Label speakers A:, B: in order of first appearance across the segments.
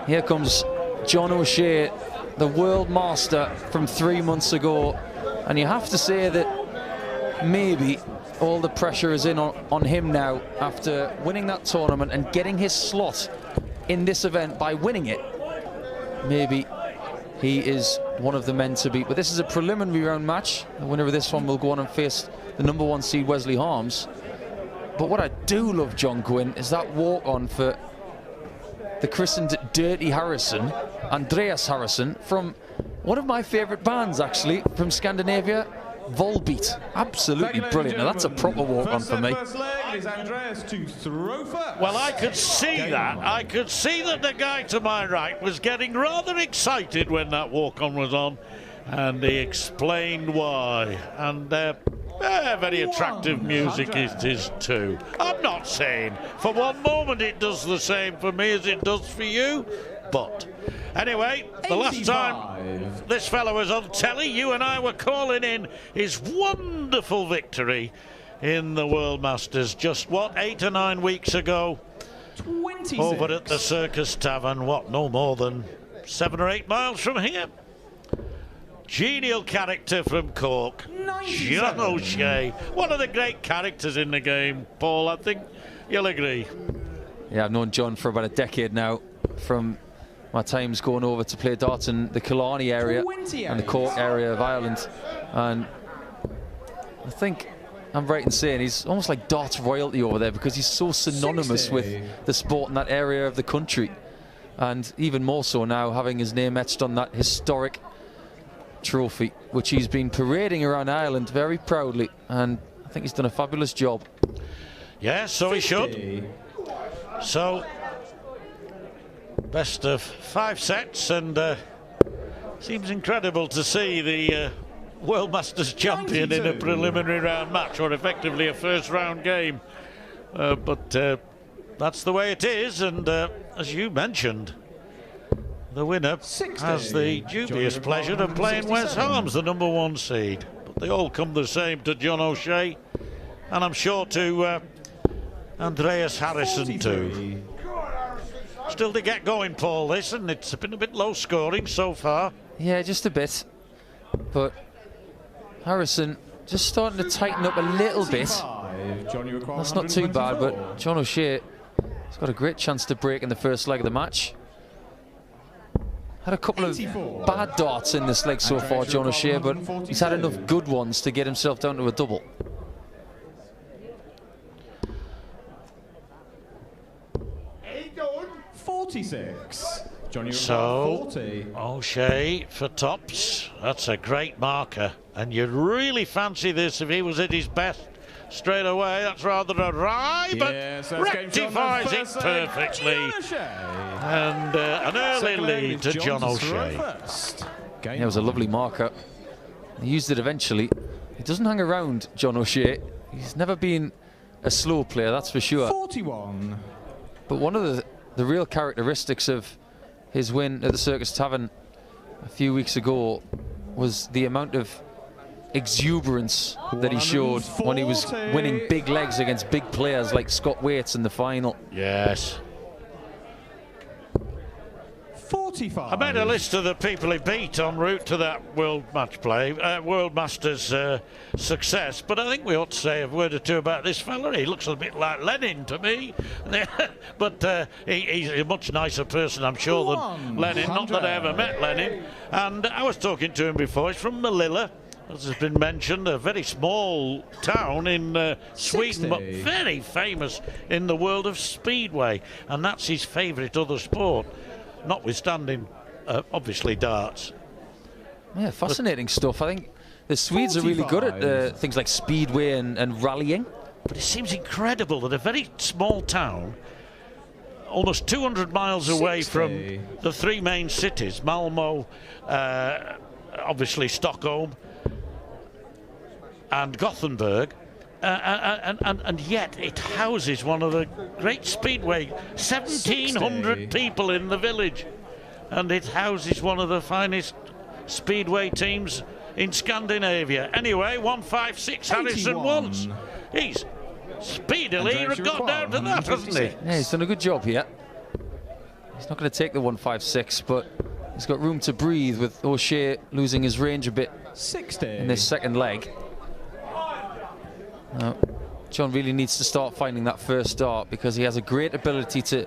A: Here comes John O'Shea, the world master from 3 months ago. And you have to say that maybe all the pressure is in on him now after winning that tournament and getting his slot in this event by winning it. Maybe he is one of the men to beat. But this is a preliminary round match. The winner of this one will go on and face the #1 seed Wesley Harms. But what I do love, John Gwynn, is that walk-on for the christened Dirty Harrysson, Andreas Harrysson, from one of my favourite bands, actually, from Scandinavia, Volbeat. Absolutely brilliant. Now, that's a proper walk-on for me.
B: First leg is Andreas to throw first.
C: Well, I could see that. I could see that the guy to my right was getting rather excited when that walk-on was on, and he explained why. And very attractive music it is too. I'm not saying for one moment it does the same for me as it does for you, but anyway, the last time this fellow was on telly, you and I were calling in his wonderful victory in the World Masters just, what, 8 or 9 weeks ago?
B: 26.
C: Over at the Circus Tavern, what, no more than 7 or 8 miles from here. Genial character from Cork, John O'Shea. One of the great characters in the game, Paul, I think you'll agree.
A: Yeah, I've known John for about a decade now, from my times going over to play darts in the Killarney area and the Cork area of Ireland. And I think I'm right in saying he's almost like darts royalty over there, because he's so synonymous with the sport in that area of the country. And even more so now, having his name etched on that historic trophy, which he's been parading around Ireland very proudly, and I think he's done a fabulous job.
C: Yeah, so he should. So, best of 5 sets, and seems incredible to see the World Masters champion in a preliminary round match, or effectively a first round game. But that's the way it is, and as you mentioned, the winner has the dubious pleasure of playing Wes Harms, the #1 seed. But they all come the same to John O'Shea, and I'm sure to Andreas Harrysson too. Still to get going, Paul, this, and it's been a bit low scoring so far.
A: Yeah, just a bit. But Harrysson just starting to tighten up a little bit. That's not too bad, but John O'Shea has got a great chance to break in the first leg of the match. Had a couple of bad darts in this leg so far, John O'Shea, but he's had enough good ones to get himself down to a double.
C: So, O'Shea for tops. That's a great marker, and you'd really fancy this if he was at his best straight away. That's rather a rye, but rectifies it perfectly. And an early lead to John O'Shea.
A: Yeah, it was a lovely marker. He used it eventually. He doesn't hang around, John O'Shea. He's never been a slow player, that's for sure.
B: 41.
A: But one of the real characteristics of his win at the Circus Tavern a few weeks ago was the amount of exuberance that he showed when he was winning big legs against big players like Scott Waits in the final.
C: Yes.
B: 45.
C: I made a list of the people he beat en route to that World Masters success, but I think we ought to say a word or two about this fella. He looks a bit like Lenin to me, but he's a much nicer person, I'm sure, than Lenin. Not that I ever met Lenin. And I was talking to him before. He's from Melilla, as has been mentioned, a very small town in Sweden, but very famous in the world of speedway, and that's his favourite other sport, notwithstanding, obviously, darts.
A: Yeah, fascinating stuff. I think the Swedes are really good at things like speedway and rallying.
C: But it seems incredible that a very small town, almost 200 miles away from the 3 main cities, Malmo, obviously Stockholm, and Gothenburg, and yet it houses one of the great speedway, 1,700 people in the village, and it houses one of the finest speedway teams in Scandinavia. Anyway, 156 Harrysson once. He's speedily got down to that, hasn't he?
A: Yeah, he's done a good job here. He's not going to take the 156, but he's got room to breathe with O'Shea losing his range a bit
B: 60
A: in this second leg. John really needs to start finding that first start because he has a great ability to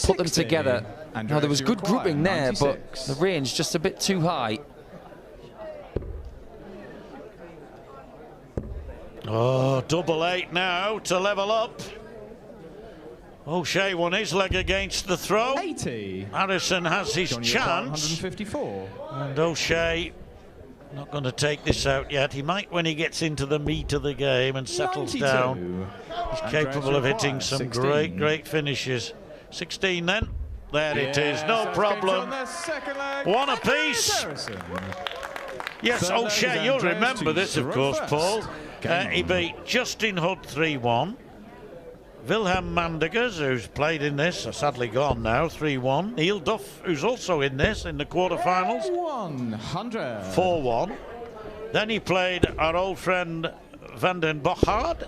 A: put them together. Now, there was good grouping there, but the range just a bit too high.
C: Oh, double 8 now to level up. O'Shea won his leg against the throw.
B: 80.
C: Harrysson has his chance.
B: 154.
C: And O'Shea not going to take this out yet. He might when he gets into the meat of the game and settles
B: 92.
C: down. He's capable of hitting some
B: 16.
C: great finishes. 16 then. There it is, no problem. One apiece. Yes, O'Shea, you'll remember this, of course, Paul. He beat Justin Hood 3-1. Wilhelm Mandegers, who's played in this, sadly gone now, 3-1. Neil Duff, who's also in this, in the quarterfinals,
B: 100.
C: 4-1. Then he played our old friend Van den Bochard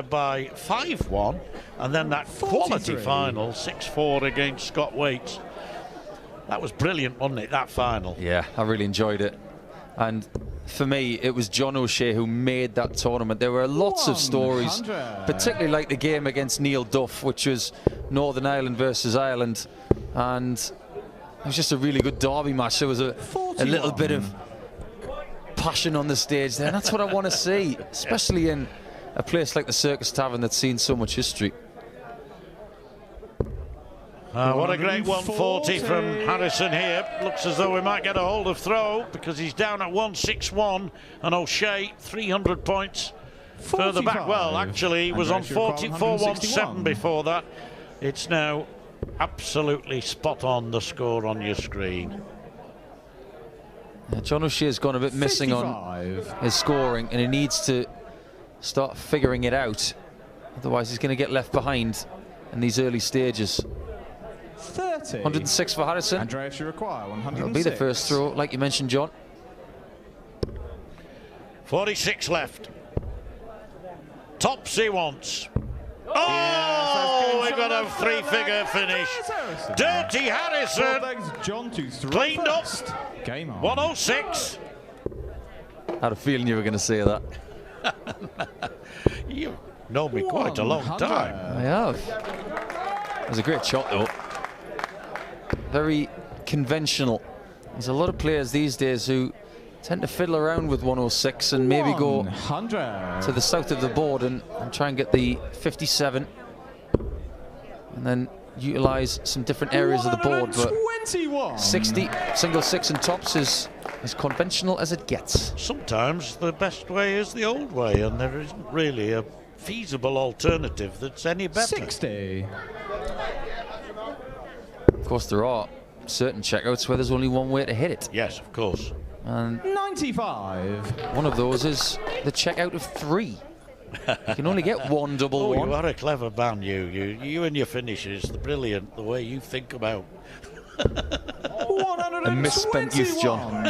C: by 5-1. And then that
B: 43.
C: quality final, 6-4 against Scott Waits. That was brilliant, wasn't it, that final?
A: Yeah, I really enjoyed it. And for me, it was John O'Shea who made that tournament. There were lots of stories, particularly like the game against Neil Duff, which was Northern Ireland versus Ireland. And it was just a really good derby match. There was a little bit of passion on the stage there. And that's what I want to see, especially in a place like the Circus Tavern that's seen so much history.
C: What a great 140 from Harrysson here. Looks as though we might get a hold of throw because he's down at 161 and O'Shea 300 points 45. Further back. Well, actually, he was on 44-117 before that. It's now absolutely spot on, the score on your screen.
A: Yeah, John O'Shea's gone a bit missing
B: 55.
A: on his scoring, and he needs to start figuring it out. Otherwise, he's going to get left behind in these early stages.
B: 30.
A: 106 for Harrysson.
B: Andreas, you require 106.
A: It'll be the first throw, like you mentioned, John.
C: 46 left. Tops he wants. Oh,
B: Yeah,
C: we've got a three-figure finish. Dirty Harrysson.
B: John to throw
C: Cleaned up.
B: first. Game on.
C: 106.
A: I had a feeling you were going to say that.
C: You've known me quite a long time.
A: I have. It was a great shot, though. Very conventional. There's a lot of players these days who tend to fiddle around with 106 and maybe go
B: 100.
A: to the south of the board and try and get the 57 and then utilize some different areas of the board. But 60, single six and tops is as conventional as it gets.
C: Sometimes the best way is the old way, and there isn't really a feasible alternative that's any better.
B: 60.
A: Of course, there are certain checkouts where there's only one way to hit it.
C: Yes, of course.
A: And
B: 95.
A: one of those is the checkout of 3. You can only get one double one.
C: You are a clever man, you and your finishes. Brilliant, the way you think about.
A: A misspent youth, John.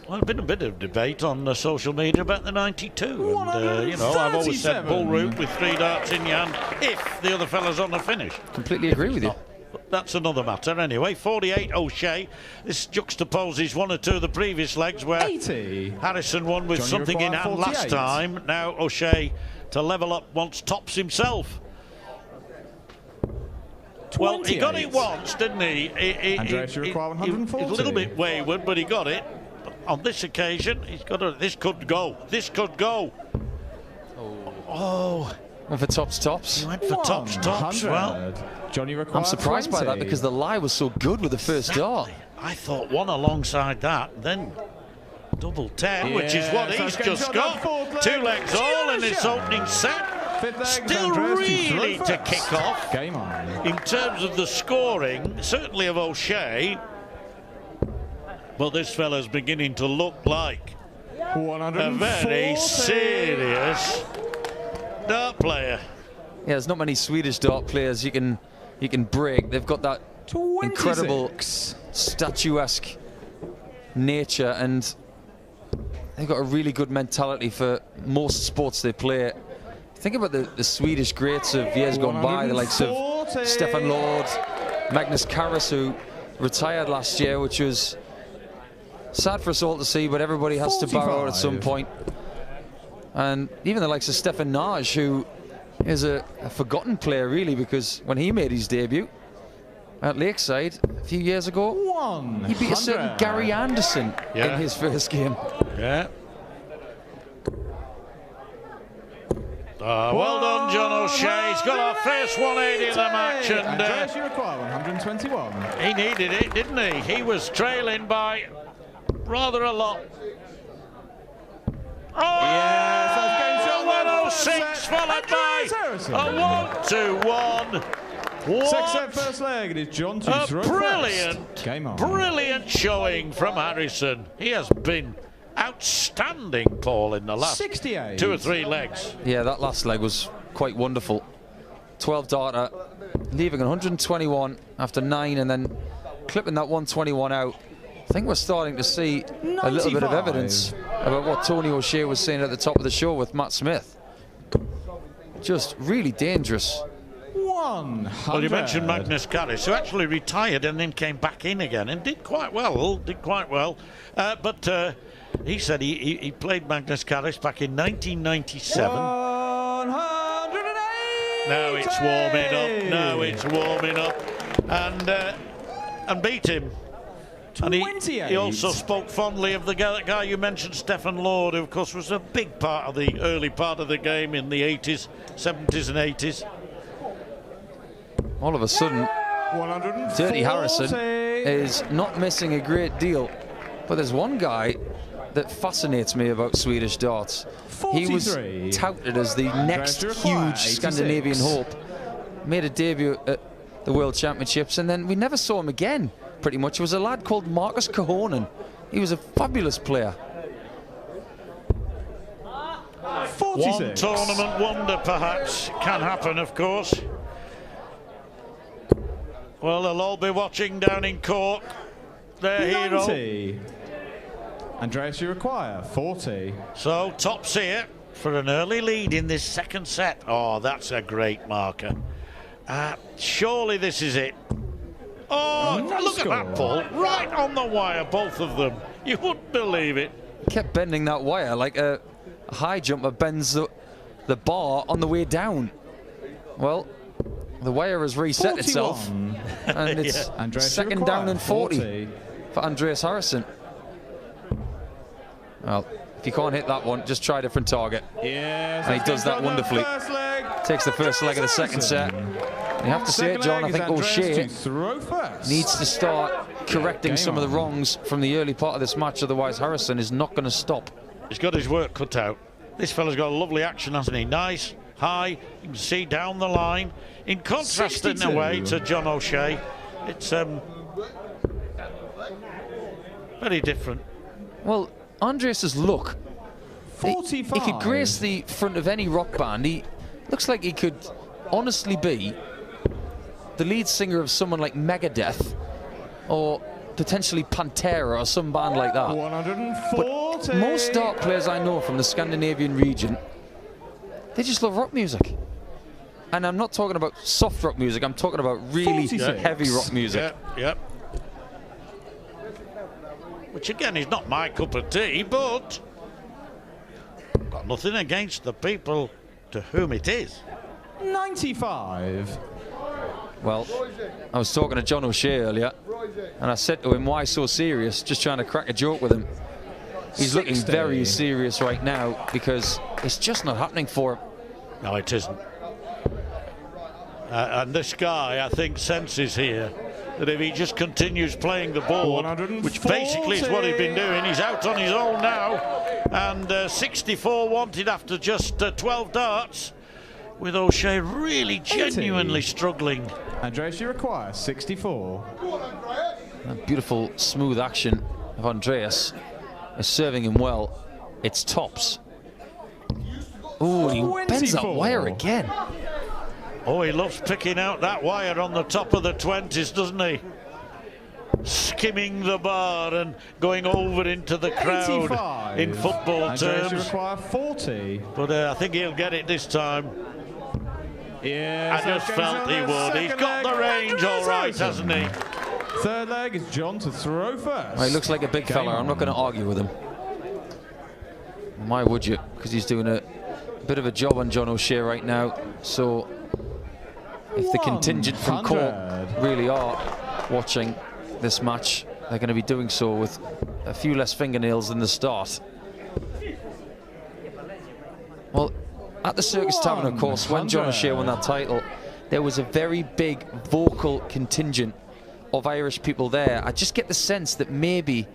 C: Well, there's been a bit of debate on social media about the 92, and you know, I've always said bull route with 3 darts in your hand if the other fella's on the finish.
A: Completely agree with you.
C: But that's another matter. Anyway, 48 O'Shea. This juxtaposes one or two of the previous legs where
B: 80.
C: Harrysson won with
B: Johnny
C: something in hand
B: 48.
C: last time. Now O'Shea to level up wants tops himself.
B: 28.
C: Well, he got it once, didn't he?
B: Andreas, you require 140.
C: He's a little bit wayward, but he got it. But on this occasion, he's got a. This could go. This could go. Oh.
A: And for tops.
C: He went for tops. Well,
B: Johnny,
A: I'm surprised by that because the lie was so good with the first dart.
C: I thought one alongside that, then double 10, which is what he's just got. 2 legs all in this opening set. Still really to kick off.
B: Game on.
C: In terms of the scoring, certainly of O'Shea. Well, this fella's beginning to look like a very serious dart player.
A: Yeah, there's not many Swedish dart players you can break. They've got that
B: 26.
A: incredible statuesque nature, and they've got a really good mentality for most sports they play. Think about the Swedish greats of years gone by, the likes of Stefan Lord, Magnus Carus, who retired last year, which was sad for us all to see, but everybody has to bow out at some point. And even the likes of Stefan Naj, who is a forgotten player, really, because when he made his debut at Lakeside a few years ago, he beat a certain Gary Anderson in his first game.
C: Yeah. Well done, John O'Shea. He's got our first 180 of the match, and
B: Andreas, you require 121.
C: He needed it, didn't he? He was trailing by rather a lot. Oh,
B: yes, that's game shot
C: 106 followed by a 1-2-1.
B: Second set, first leg. It is John to throw
C: brilliant showing from Harrysson. He has been outstanding, Paul, in the last
B: 68.
C: 2 or 3 legs.
A: Yeah, that last leg was quite wonderful. 12 darter, leaving 121 after 9 and then clipping that 121 out. I think we're starting to see a little bit of evidence about what Tony O'Shea was saying at the top of the show with Matt Smith. Just really dangerous.
C: Well, you mentioned Magnus Carus, who actually retired and then came back in again and did quite well. But he said he played Magnus Carus back in 1997.
B: 180.
C: Now it's warming up. Now it's warming up, and beat him. And he also spoke fondly of the guy you mentioned, Stefan Lord, who of course was a big part of the early part of the game in the 80s, 70s and 80s.
A: All of a sudden, Dirty Harrysson is not missing a great deal. But there's one guy that fascinates me about Swedish darts.
B: 43.
A: He was touted as the next huge Scandinavian hope. Made a debut at the World Championships, and then we never saw him again, pretty much. It was a lad called Marcus Kohonen. He was a fabulous player.
B: 46.
C: One tournament wonder, perhaps. Can happen, of course. Well, they'll all be watching down in Cork. Their
B: 90.
C: hero.
B: Andreas, you require 40.
C: So, tops here for an early lead in this second set. Oh, that's a great marker. Surely this is it. Oh, look at that, Paul. Right on the wire, both of them. You wouldn't believe it.
A: Kept bending that wire like a high jumper bends the bar on the way down. Well, the wire has reset
B: 41.
A: itself, and it's second down and 40 for Andreas Harrysson. Well, if you can't hit that one, just try a different target.
B: Yes,
A: and he does that wonderfully. Takes the first leg of the second set. You have to say it, John, I think O'Shea needs to start correcting some of the wrongs from the early part of this match, otherwise Harrysson is not going to stop.
C: He's got his work cut out. This fella's got a lovely action, hasn't he? Nice, high, you can see down the line. In contrast, 62. In a way, to John O'Shea, it's very different.
A: Well, Andreas's look,
B: 45.
A: He could grace the front of any rock band. He looks like he could honestly be the lead singer of someone like Megadeth or potentially Pantera or some band like that.
B: 140.
A: But most dart players I know from the Scandinavian region, they just love rock music. And I'm not talking about soft rock music, I'm talking about really heavy rock music.
C: Yep. Which again is not my cup of tea, but got nothing against the people to whom it is.
B: 95.
A: Well, I was talking to John O'Shea earlier, and I said to him, why so serious? Just trying to crack a joke with him. He's 60. Looking very serious right now because it's just not happening for him.
C: No, it isn't. And this guy, I think, senses here that if he just continues playing the board, which basically is what he's been doing, he's out on his own now. And 64 wanted after just 12 darts, with O'Shea really genuinely struggling.
B: Andreas, you require 64.
A: That beautiful, smooth action of Andreas is serving him well. It's tops. Oh, he bends that wire again.
C: Oh, he loves picking out that wire on the top of the 20s, doesn't he? skimming the bar and going over into the crowd
B: 85.
C: in football
B: Andreas, you
C: terms.
B: require 40.
C: But I think he'll get it this time.
B: Yes,
C: I just felt he would. He's got the range all right, hasn't he?
B: Third leg is John to throw first.
A: Well, he looks like a big fella. I'm not going to argue with him. Why would you? Because he's doing a bit of a job on John O'Shea right now. So if the contingent from Cork really are watching this match, they're going to be doing so with a few less fingernails than the start. Well, at the Circus Tavern, of course, when John O'Shea won that title, there was a very big vocal contingent of Irish people there. I just get the sense that maybe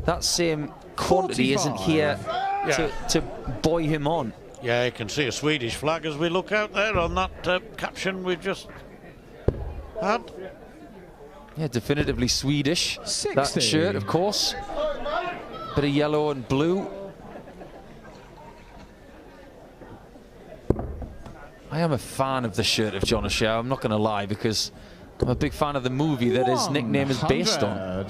A: that same quantity isn't here to buoy him on.
C: Yeah, you can see a Swedish flag as we look out there on that caption we just had.
A: Yeah, definitively Swedish.
B: 60.
A: That shirt, of course. Bit of yellow and blue. I am a fan of the shirt of John O'Shea, I'm not going to lie, because I'm a big fan of the movie that his nickname is based on.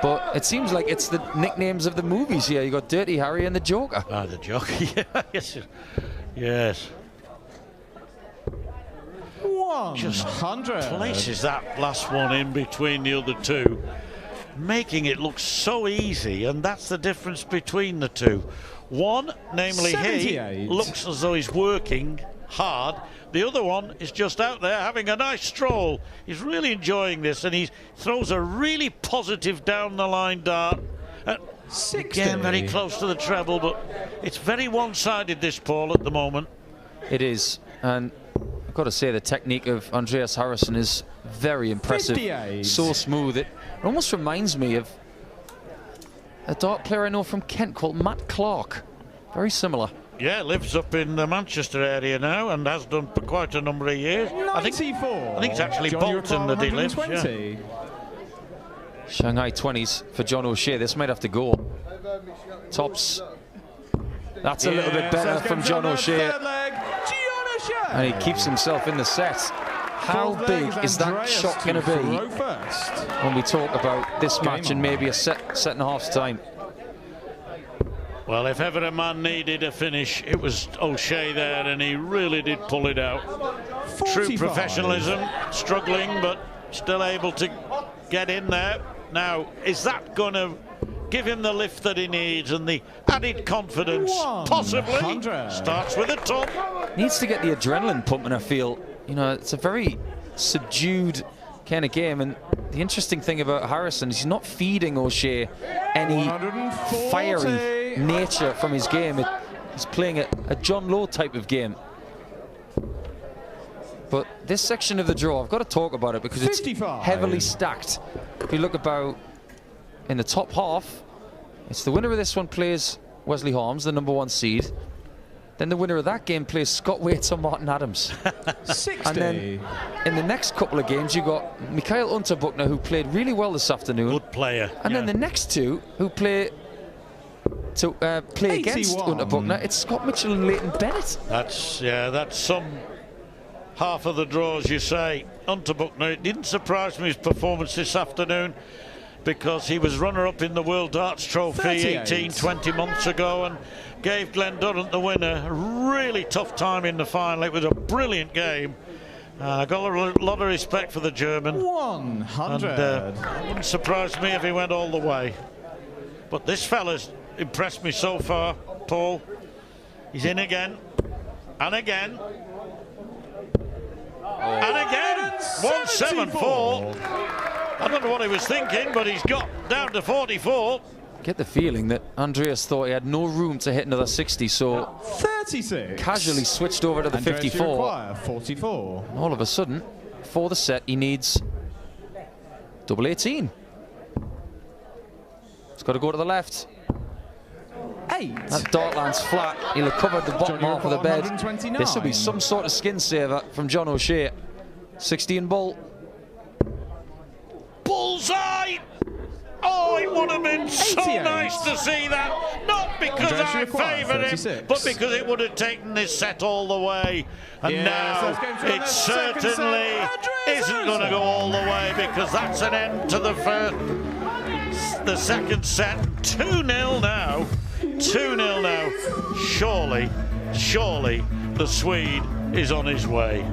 A: But it seems like it's the nicknames of the movies here. You got Dirty Harry and the Joker.
C: Ah, the Joker, yeah, yes. Yes.
B: 100.
C: Just places that last one in between the other two, making it look so easy, and that's the difference between the two. One, namely
B: 78.
C: he, looks as though he's working hard. The other one is just out there having a nice stroll. He's really enjoying this, and he throws a really positive down the line dart.
B: 60.
C: Again, very close to the treble, but it's very one-sided, this, Paul, at the moment.
A: It is, and I've got to say the technique of Andreas Harrysson is very impressive.
B: 58.
A: So smooth. It almost reminds me of a dart player I know from Kent called Matt Clark. Very similar.
C: Yeah, lives up in the Manchester area now and has done for quite a number of years.
B: 94.
C: I think it's actually
B: John,
C: Bolton that he lives. Yeah.
A: Shanghai 20s for John O'Shea. This might have to go. Tops. That's a little bit better from John O'Shea. And he keeps himself in the set. How big is that shot going to be when we talk about this match in maybe a set and a half's time?
C: Well, if ever a man needed a finish, it was O'Shea there, and he really did pull it out.
B: 45.
C: True professionalism, struggling, but still able to get in there. Now, is that going to give him the lift that he needs and the added confidence?
B: 100.
C: Possibly. Starts with a top.
A: Needs to get the adrenaline pumping, I feel. You know, it's a very subdued kind of game, and the interesting thing about Harrysson is he's not feeding O'Shea any
B: 140.
A: fiery nature from his game. He's playing a John Lowe type of game. But this section of the draw, I've got to talk about it because
B: 55.
A: It's heavily stacked. If you look about in the top half, it's the winner of this one plays Wesley Harms, the #1 seed. Then the winner of that game plays Scott Waits or Martin Adams.
B: 60.
A: And then in the next couple of games, you got Mikhail Unterbuchner, who played really well this afternoon.
C: Good player.
A: And then the next two who play against Unterbuchner, it's Scott Mitchell and Leighton Bennett.
C: That's some half of the draws, you say. Unterbuchner, it didn't surprise me his performance this afternoon, because he was runner-up in the World Darts Trophy 20 months ago and gave Glenn Durrant the winner. A really tough time in the final. It was a brilliant game. I got a lot of respect for the German.
B: 100.
C: And it wouldn't surprise me if he went all the way. But this fella's impressed me so far, Paul. He's in again. And again. And again. 174. I don't know what he was thinking, but he's got down to 44.
A: Get the feeling that Andreas thought he had no room to hit another 60, so
B: 36.
A: casually switched over to the
B: Andreas,
A: 54.
B: you require 44.
A: And all of a sudden, for the set, he needs double 18. It's got to go to the left.
B: 8.
A: That dart lands flat. He'll have covered the bottom half of the bed.
B: 129.
A: This will be some sort of skin saver from John O'Shea. 16 ball.
C: Bullseye! Oh, it would have been so
B: 88.
C: nice to see that. Not because
B: Andreas,
C: I
B: you require
C: favour him,
B: 36.
C: but because it would have taken this set all the way. And
B: Yes, that's game
C: now
B: to
C: it
B: the second set.
C: certainly
B: Andreas
C: isn't going to go all the way, because that's an end to the second set. 2-0 now. 2-0 now. Surely the Swede is on his way.